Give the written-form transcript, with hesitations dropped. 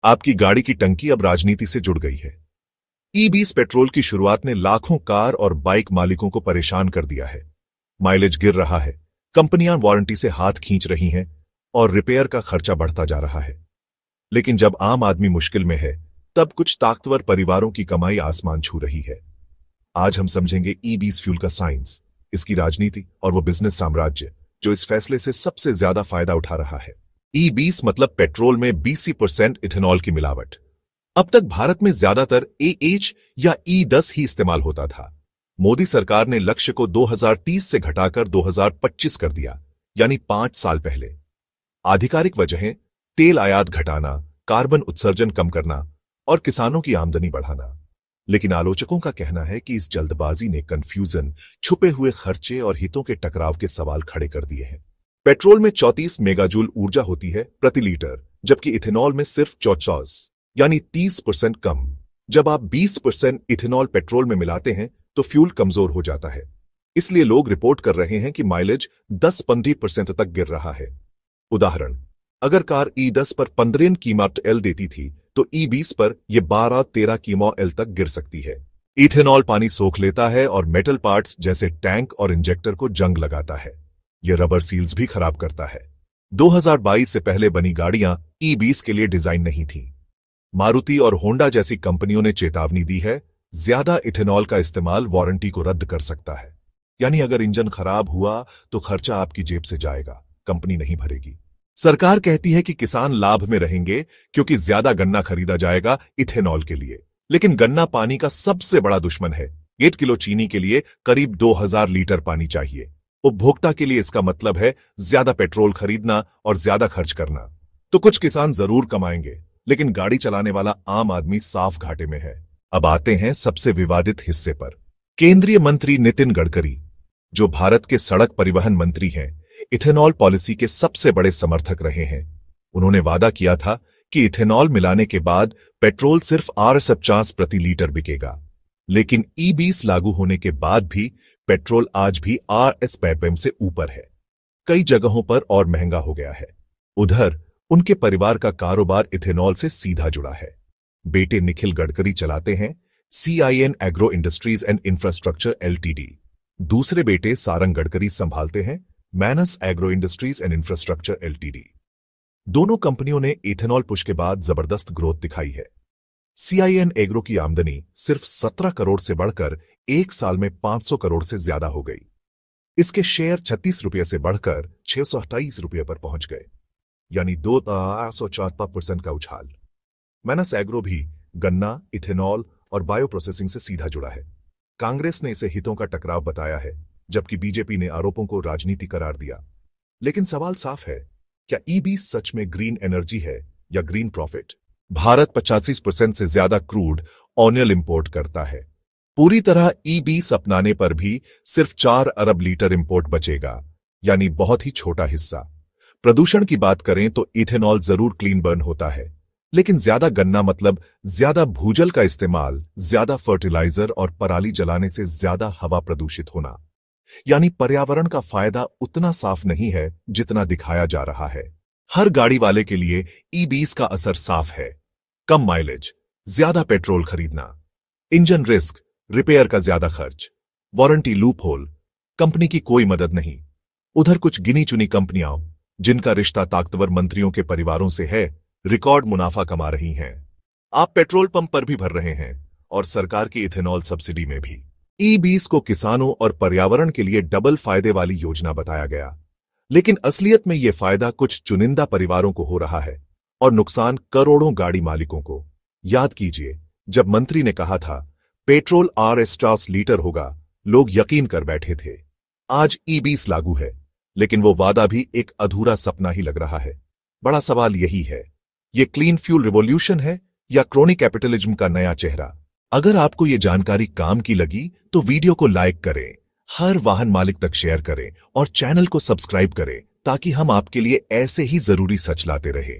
आपकी गाड़ी की टंकी अब राजनीति से जुड़ गई है। ई-20 पेट्रोल की शुरुआत ने लाखों कार और बाइक मालिकों को परेशान कर दिया है। माइलेज गिर रहा है, कंपनियां वारंटी से हाथ खींच रही हैं और रिपेयर का खर्चा बढ़ता जा रहा है। लेकिन जब आम आदमी मुश्किल में है, तब कुछ ताकतवर परिवारों की कमाई आसमान छू रही है। आज हम समझेंगे ई-20 फ्यूल का साइंस, इसकी राजनीति और वो बिजनेस साम्राज्य जो इस फैसले से सबसे ज्यादा फायदा उठा रहा है। ई-20 मतलब पेट्रोल में 20% इथेनॉल की मिलावट। अब तक भारत में ज्यादातर AH या E10 ही इस्तेमाल होता था। मोदी सरकार ने लक्ष्य को 2030 से घटाकर 2025 कर दिया, यानी 5 साल पहले। आधिकारिक वजहें तेल आयात घटाना, कार्बन उत्सर्जन कम करना और किसानों की आमदनी बढ़ाना। लेकिन आलोचकों का कहना है कि इस जल्दबाजी ने कंफ्यूजन, छुपे हुए खर्चे और हितों के टकराव के सवाल खड़े कर दिए हैं। पेट्रोल में 34 मेगाजूल ऊर्जा होती है प्रति लीटर, जबकि इथेनॉल में सिर्फ 44 यानी 30% कम। जब आप 20% इथेनॉल पेट्रोल में मिलाते हैं तो फ्यूल कमजोर हो जाता है। इसलिए लोग रिपोर्ट कर रहे हैं कि माइलेज 10-15% तक गिर रहा है। उदाहरण, अगर कार E10 पर 15 कीमत L देती थी तो E20 पर यह 12-13 कीमत L तक गिर सकती है। इथेनॉल पानी सोख लेता है और मेटल पार्ट्स जैसे टैंक और इंजेक्टर को जंग लगाता है। यह रबर सील्स भी खराब करता है। 2022 से पहले बनी गाड़ियां E20 के लिए डिजाइन नहीं थीं। मारुति और होंडा जैसी कंपनियों ने चेतावनी दी है, ज्यादा इथेनॉल का इस्तेमाल वारंटी को रद्द कर सकता है। यानी अगर इंजन खराब हुआ तो खर्चा आपकी जेब से जाएगा, कंपनी नहीं भरेगी। सरकार कहती है कि किसान लाभ में रहेंगे क्योंकि ज्यादा गन्ना खरीदा जाएगा इथेनॉल के लिए। लेकिन गन्ना पानी का सबसे बड़ा दुश्मन है। 1 किलो चीनी के लिए करीब 2000 लीटर पानी चाहिए। उपभोक्ता के लिए इसका मतलब है ज्यादा पेट्रोल खरीदना और ज्यादा खर्च करना। तो कुछ किसान जरूर कमाएंगे, लेकिन गाड़ी चलाने वाला आम आदमी साफ घाटे में है। अब आते हैं सबसे विवादित हिस्से पर। केंद्रीय मंत्री नितिन गडकरी, जो भारत के सड़क परिवहन मंत्री हैं, इथेनॉल पॉलिसी के सबसे बड़े समर्थक रहे हैं। उन्होंने वादा किया था कि इथेनॉल मिलाने के बाद पेट्रोल सिर्फ Rs50 प्रति लीटर बिकेगा। लेकिन ई-20 लागू होने के बाद भी पेट्रोल आज भी Rs50 से ऊपर है। कई जगहों पर और महंगा हो गया है। उधर उनके परिवार का कारोबार इथेनॉल से सीधा जुड़ा है। बेटे निखिल गडकरी चलाते हैं CIN agro industries and infrastructure LTD। दूसरे बेटे सारंग गडकरी संभालते हैं minus agro industries and infrastructure LTD। दोनों कंपनियों ने इथेनॉल पुश के बाद जबरदस्त ग्रोथ दिखाई है। CIN एग्रो की आमदनी सिर्फ 17 करोड़ से बढ़कर एक साल में 500 करोड़ से ज्यादा हो गई। इसके शेयर 36 रुपये से बढ़कर 628 रुपये पर पहुंच गए, यानी 204% का उछाल। मैनस एग्रो भी गन्ना, इथेनॉल और बायो प्रोसेसिंग से सीधा जुड़ा है। कांग्रेस ने इसे हितों का टकराव बताया है, जबकि बीजेपी ने आरोपों को राजनीति करार दिया। लेकिन सवाल साफ है, क्या ई-20 सच में ग्रीन एनर्जी है या ग्रीन प्रॉफिट? भारत 85% से ज्यादा क्रूड ऑयल इंपोर्ट करता है। पूरी तरह ई-20 अपनाने पर भी सिर्फ 4 अरब लीटर इंपोर्ट बचेगा, यानी बहुत ही छोटा हिस्सा। प्रदूषण की बात करें तो इथेनॉल जरूर क्लीन बर्न होता है, लेकिन ज्यादा गन्ना मतलब ज्यादा भूजल का इस्तेमाल, ज्यादा फर्टिलाइजर और पराली जलाने से ज्यादा हवा प्रदूषित होना। यानी पर्यावरण का फायदा उतना साफ नहीं है जितना दिखाया जा रहा है। हर गाड़ी वाले के लिए ई-20 का असर साफ है। कम माइलेज, ज्यादा पेट्रोल खरीदना, इंजन रिस्क, रिपेयर का ज्यादा खर्च, वारंटी लूप होल, कंपनी की कोई मदद नहीं। उधर कुछ गिनी चुनी कंपनियां जिनका रिश्ता ताकतवर मंत्रियों के परिवारों से है, रिकॉर्ड मुनाफा कमा रही हैं। आप पेट्रोल पंप पर भी भर रहे हैं और सरकार की इथेनॉल सब्सिडी में भी। ई-20 को किसानों और पर्यावरण के लिए डबल फायदे वाली योजना बताया गया, लेकिन असलियत में यह फायदा कुछ चुनिंदा परिवारों को हो रहा है और नुकसान करोड़ों गाड़ी मालिकों को। याद कीजिए, जब मंत्री ने कहा था पेट्रोल Rs50 लीटर होगा, लोग यकीन कर बैठे थे। आज ई-20 लागू है, लेकिन वो वादा भी एक अधूरा सपना ही लग रहा है। बड़ा सवाल यही है, ये क्लीन फ्यूल रिवॉल्यूशन है या क्रोनी कैपिटलिज्म का नया चेहरा? अगर आपको ये जानकारी काम की लगी तो वीडियो को लाइक करें, हर वाहन मालिक तक शेयर करें और चैनल को सब्सक्राइब करें ताकि हम आपके लिए ऐसे ही जरूरी सच लाते रहें।